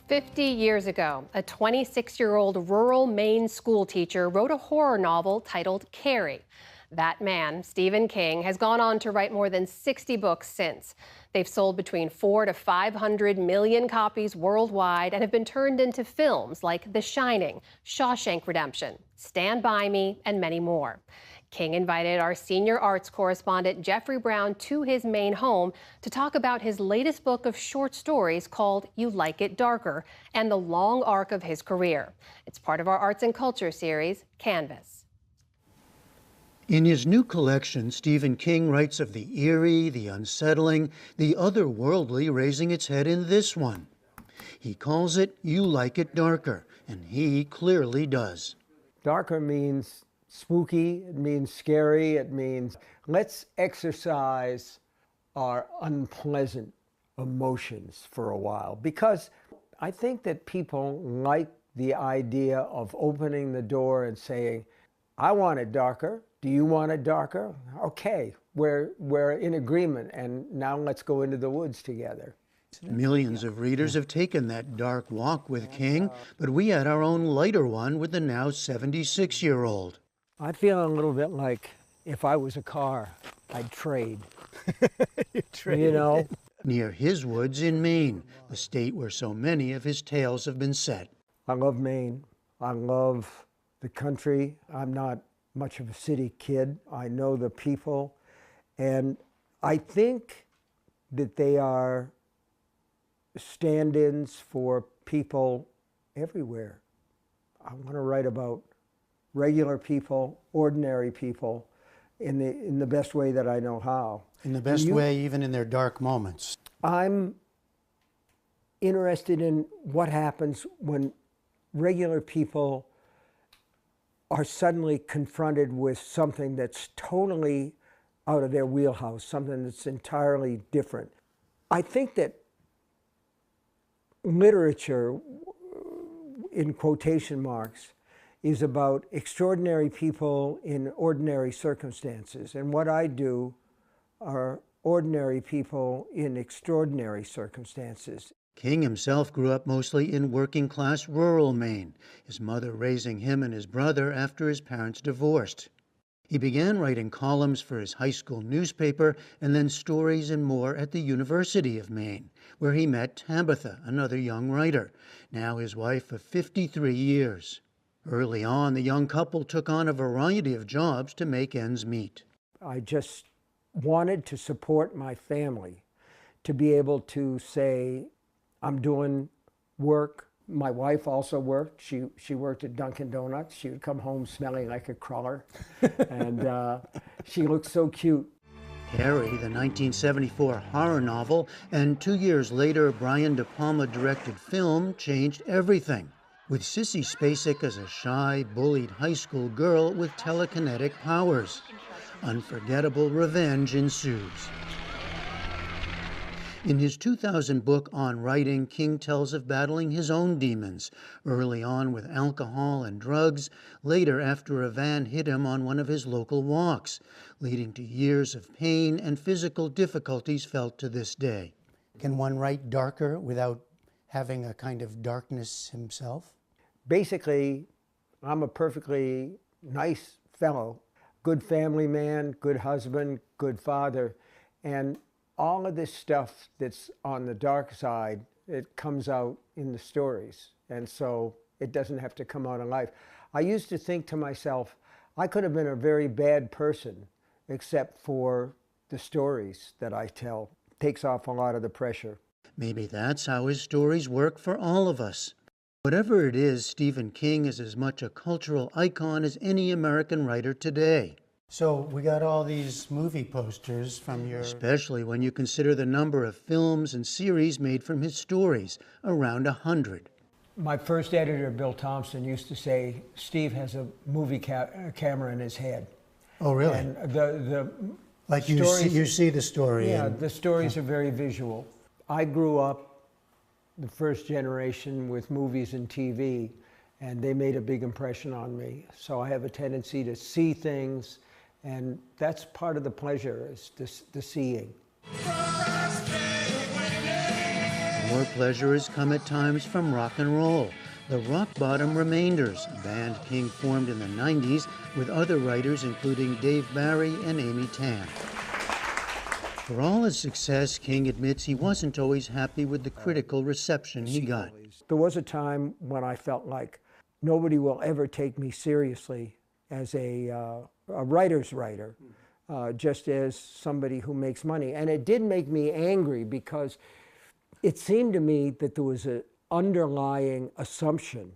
50 years ago, a 26-year-old rural Maine schoolteacher wrote a horror novel titled Carrie. That man, Stephen King, has gone on to write more than 60 books since. They've sold between 400 to 500 million copies worldwide and have been turned into films like The Shining, Shawshank Redemption, Stand By Me, and many more. King invited our senior arts correspondent Jeffrey Brown to his Maine home to talk about his latest book of short stories called You Like It Darker and the long arc of his career. It's part of our arts and culture series, Canvas. In his new collection, Stephen King writes of the eerie, the unsettling, the otherworldly raising its head in this one. He calls it You Like It Darker, and he clearly does. Darker means spooky, it means scary, it means let's exercise our unpleasant emotions for a while. Because I think that people like the idea of opening the door and saying, I want it darker. Do you want it darker? Okay, we're in agreement, and now let's go into the woods together. Millions of readers have taken that dark walk with King, but we had our own lighter one with the now 76-year-old. I feel a little bit like if I was a car, I'd trade. You know? Near his woods in Maine, the state where so many of his tales have been set. I love Maine. I love the country. I'm not much of a city kid. I know the people, and I think that they are stand-ins for people everywhere. I want to write about regular people, ordinary people, in the best way that I know how. In the best way, even in their dark moments. I'm interested in what happens when regular people are suddenly confronted with something that's totally out of their wheelhouse, something that's entirely different. I think that literature, in quotation marks, is about extraordinary people in ordinary circumstances. And what I do are ordinary people in extraordinary circumstances. King himself grew up mostly in working-class rural Maine, his mother raising him and his brother after his parents divorced. He began writing columns for his high school newspaper and then stories and more at the University of Maine, where he met Tabitha, another young writer, now his wife of 53 years. Early on, the young couple took on a variety of jobs to make ends meet. I just wanted to support my family, to be able to say, I'm doing work. My wife also worked. She worked at Dunkin' Donuts. She would come home smelling like a crawler, and she looked so cute. Carrie, the 1974 horror novel, and 2 years later, Brian De Palma-directed film changed everything, with Sissy Spacek as a shy, bullied high school girl with telekinetic powers. Unforgettable revenge ensues. In his 2000 book on writing, King tells of battling his own demons, early on with alcohol and drugs, later after a van hit him on one of his local walks, leading to years of pain and physical difficulties felt to this day. Can one write darker without having a kind of darkness himself? Basically, I'm a perfectly nice fellow, good family man, good husband, good father, and all of this stuff that's on the dark side, it comes out in the stories. And so it doesn't have to come out in life. I used to think to myself, I could have been a very bad person, except for the stories that I tell. It takes off a lot of the pressure. Maybe that's how his stories work for all of us. Whatever it is, Stephen King is as much a cultural icon as any American writer today. So we got all these movie posters from your... Especially when you consider the number of films and series made from his stories, around 100. My first editor, Bill Thompson, used to say, Steve has a movie camera in his head. Oh, really? And the like stories, you see the story. Yeah, the stories are very visual. I grew up the first generation with movies and TV, and they made a big impression on me. So I have a tendency to see things, and that's part of the pleasure, is the seeing. More pleasure has come at times from rock and roll. The Rock Bottom Remainders, a band King formed in the 90s with other writers including Dave Barry and Amy Tan. For all his success, King admits he wasn't always happy with the critical reception he got. There was a time when I felt like nobody will ever take me seriously as a writer's writer, just as somebody who makes money. And it did make me angry because it seemed to me that there was an underlying assumption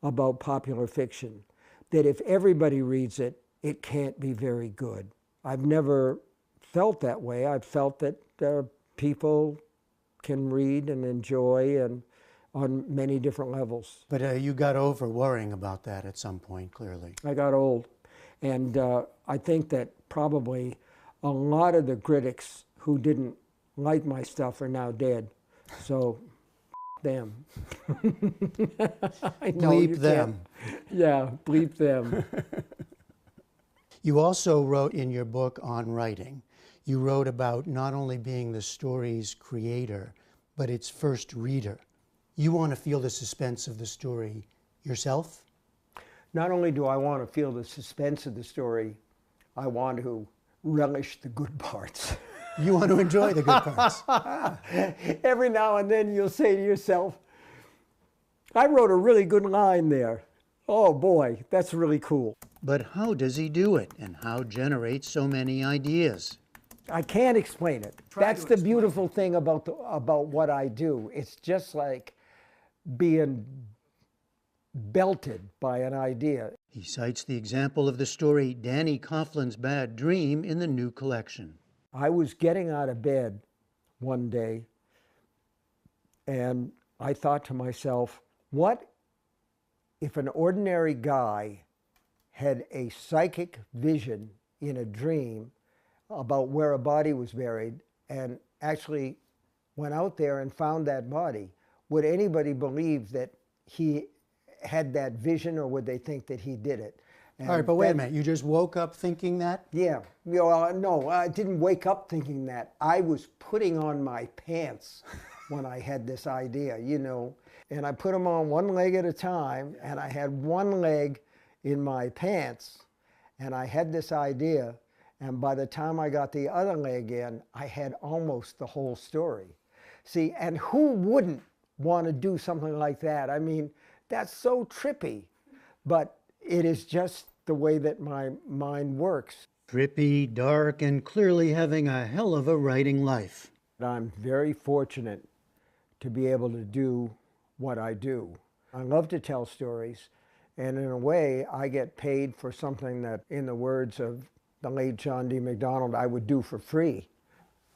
about popular fiction, that if everybody reads it, it can't be very good. I've never felt that way. I've felt that people can read and enjoy and on many different levels. But you got over worrying about that at some point, clearly. I got old. And I think that probably a lot of the critics who didn't like my stuff are now dead. So, them. I know Bleep them. Yeah, bleep them. You also wrote in your book on writing, you wrote about not only being the story's creator, but its first reader. You want to feel the suspense of the story yourself? Not only do I want to feel the suspense of the story, I want to relish the good parts. You want to enjoy the good parts. Every now and then you'll say to yourself, I wrote a really good line there. Oh boy, that's really cool. But how does he do it, and how generate so many ideas? I can't explain it. That's the beautiful thing about what I do. It's just like being belted by an idea. He cites the example of the story Danny Coughlin's Bad Dream in the new collection. I was getting out of bed one day, and I thought to myself, what if an ordinary guy had a psychic vision in a dream about where a body was buried and actually went out there and found that body? Would anybody believe that he had that vision, or would they think that he did it? And all right, but wait a minute. You just woke up thinking that? Yeah. No, I didn't wake up thinking that. I was putting on my pants when I had this idea, you know. And I put them on one leg at a time, and I had one leg in my pants, and I had this idea. And by the time I got the other leg in, I had almost the whole story. See, and who wouldn't want to do something like that? I mean, that's so trippy, but it is just the way that my mind works. Trippy, dark, and clearly having a hell of a writing life. I'm very fortunate to be able to do what I do. I love to tell stories, and in a way, I get paid for something that, in the words of the late John D. MacDonald, I would do for free.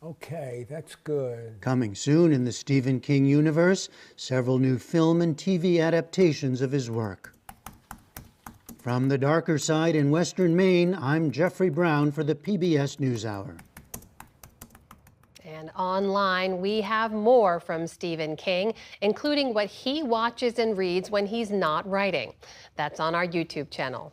Okay, that's good. Coming soon in the Stephen King universe, several new film and TV adaptations of his work. From the darker side in Western Maine, I'm Jeffrey Brown for the PBS NewsHour. And online, we have more from Stephen King, including what he watches and reads when he's not writing. That's on our YouTube channel.